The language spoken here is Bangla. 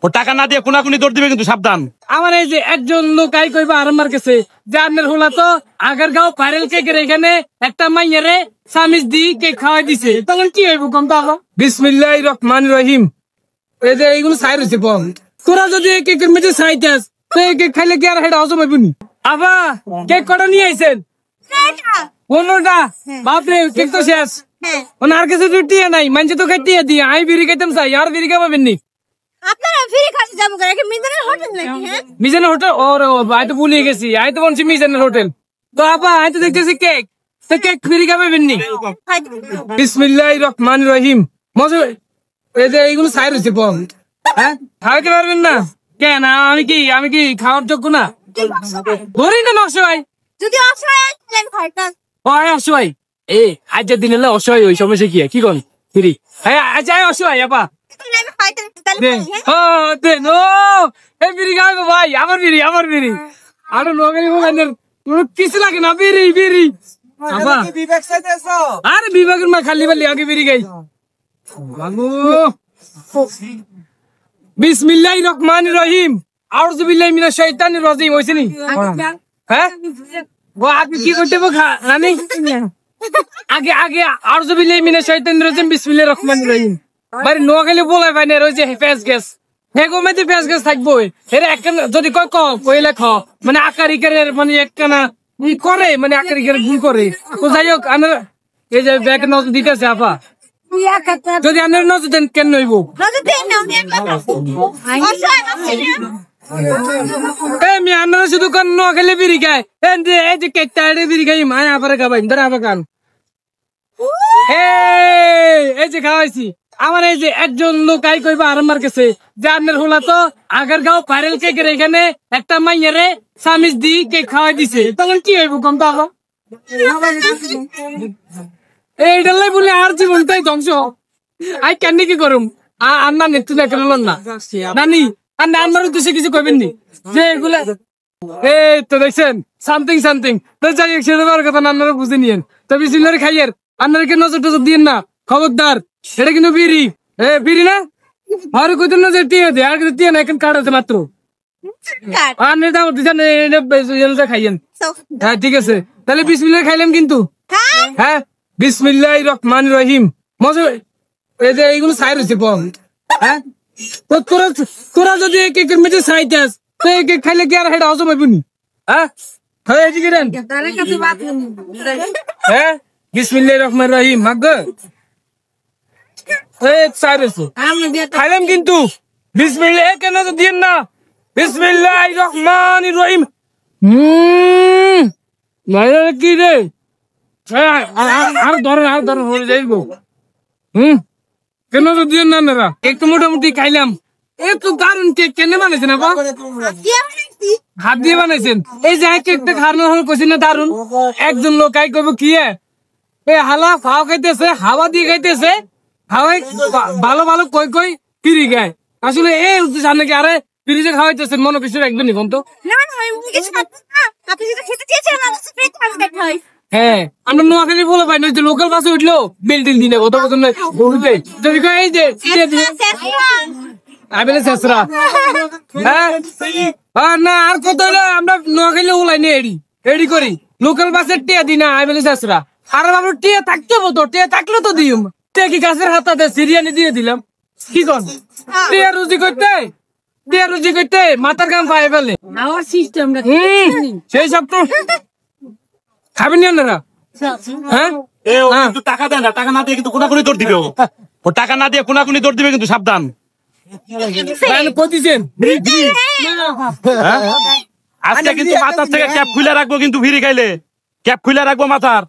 ও টাকা না দিয়ে কোনাকুনি দৌড় দিবে কিন্তু সাবধান। আমার এই যে একজন লোক আই কইবা আমার কাছে যে আপনার হলা তো আগারগাঁও ভাইরাল কেকের এখানে একটা মাইয়ারে সামিজ দি কেক খাওয়াই দিছে, তখন কি হইব কম তো? বিসমিল্লাহির রহমানির রহিম। এই যে এইগুলো ছাই রয়েছে পম, তোরা যদি এই কেকের মধ্যে ছাইতাস তো এই কেক খাইলে কি আর হেটা হজম হইব নি? আবা কেক কটা নিয়ে আইছেন? 15টা। বাপরে কেক তো শেষ। আর কিছু টিয়া নাই, মানুষ তো খাইতে দিয়ে আই বিড়ি খাইতাম চাই, আর বিড়ি খাবেন নি? আপনারা ফ্রি খাতে যাবো কি মিজানের হোটেল নাকি? হ্যাঁ মিজানের হোটেল। ওরে আই তো ভুলে গেছি, আই তো বলছি মিজানের হোটেল। তো আপা আই তো দেখতেছি কেক, তো কেক ফ্রি খাবেন নি? বিসমিল্লাহির রহমানির রহিম। মজা এই যে এইগুলো ছাই রয়েছে পম, হ্যাঁ খাইতে পারবেন না কেন? আমি কি খাওয়ার যোগ্য না? ধরি না অসহায়, যদি অসহায় খাইতাম। অসহায় এ আজের দিন এলে অসহায় ওই সমস্যা কি কন ফ্রি? হ্যাঁ আজ অসহায় আপা বিড়ি খাবে ভাই, আমার বিড়ি আরো নগরী কিছু লাগে না, বিড়ি আরে বিভাগের মা খালি বালি আগে বিড়ি গাই। বিসমিল্লাহির রহমানির রহিম। আউযু বিল্লাহি মিনাশ শাইতানির রাজিম। হইছে নি? হ্যাঁ আপনি কি করতে রানী? আগে আউযু বিল্লাহি মিনাশ শাইতানির রাজিম বিসমিল্লাহির রহমানির রহিম। বাড়ি নোয়াখালী বলাই ভাই না রয়েছে ফেস গ্যাস, হেগো মেতে ফেস গ্যাস থাকবো। এরা এক যদি কইলে খ মানে আকার ইকারের মানে একখানা ই করে, মানে আকার ইকারের ভুল করে। তো যাই হোক আনার এই যে ব্যাগ নজর দিতেছে আপা, যদি আনার নজর দেন কেন নইব? আনারা শুধু কান নোয়াখালী বিড়ি খায়, এই যে কেকটা বিড়ি খাই মায় আবার খাবাই ধরে আবার কান এই যে খাওয়াইছি। আমার এই যে একজন লোক আই কইবা আমার কাছে যে আপনার হলা তো আগারগাঁও ভাইরাল কেকের এখানে একটা মাইয়ারে সামিজ দি কেক খাওয়াই দিছে, তখন কি হইব কম তো? এইটালাই বলে আর জীবনটাই ধ্বংস। আই কেন কি করুম? আর না নেতু দেখেন না নানি, আর না আমার উদ্দেশ্যে কিছু কইবেন নি যে এগুলা এই তো দেখছেন সামথিং তো যাই হোক সেটা কথা না, আপনারা বুঝে নিয়েন। তো বিসমিল্লাহ খাইয়ের আপনারা কে নজর টজর দিয়েন না, খবরদার। এটা কিন্তু বিড়ি, বিড়ি না আর কত নজর টিয়ে দে, আর কিছু টিয়ে না, এখন কার্ড আছে মাত্র। খাইয়েন হ্যাঁ ঠিক আছে, তাহলে বিসমিল্লাহ খাইলাম কিন্তু। হ্যাঁ বিসমিল্লাহির রহমানির রহিম। মজা এই যে এইগুলো ছাই রয়েছে পম, হ্যাঁ তো তোরা যদি এই কেকের মধ্যে ছাইতাস তো এই কেক খাইলে কি আর হেটা হজম হইব নি? হ্যাঁ হ্যাঁ বিসমিল্লাহির রহমানির রহিম। খাইলাম কিন্তু বিসমিল্লাহ কেন দিয়েন না? বিসমিল্লাহির রহমানির রহিম। কি রে আর ধরেন হয়ে যাইব। কেন দিয়েন না আপনারা? একটু মোটামুটি খাইলাম, একটু দারুন কেক কেন বানাইছেন আপা? হাত দিয়ে বানাইছেন? এই যে কেকটা খাওয়ানো কইছি না দারুন। একজন লোক আই কইব কি হালা ফাও খাইতেছে, হাওয়া দিয়ে খাইতেছে, হাওয়াই ভালো কই ফিরি গায়। আসলে এই জানে কি আরে ফিরিজে খাওয়াইতেছেন, মনে কিছু রাখবেন নি কোন তো? হ্যাঁ আমরা নোয়াখালী বলে পাই না, লোকাল বাসে উঠলো বিল্ডিং দিনে কত পছন্দ যদি এই যে শেষরা। হ্যাঁ না আর কত হলো আমরা নোয়াখালী ওলাই নি এডি করি লোকাল বাসের টিয়া দিই না আইবেলে শেষরা। আর বাবু টিয়া থাকতে হতো, টিয়া থাকলে তো দিই টিয়া কি গাছের হাতাতে সিরিয়ানি দিয়ে দিলাম কি কর? টিয়া রুজি করতে মাথার কাম পাই ফেলে সেই সব তো খাবেন আপনারা। হ্যাঁ টাকা দেন না, টাকা না দিয়ে কিন্তু কোনাকুনি দৌড় দিবে। ও টাকা না দিয়ে কোনাকুনি দৌড় দিবে কিন্তু সাবধান। আজকে কিন্তু মাথার থেকে ক্যাপ খুলে রাখবো, কিন্তু ফিরি খাইলে ক্যাপ খুলে রাখবো মাথার।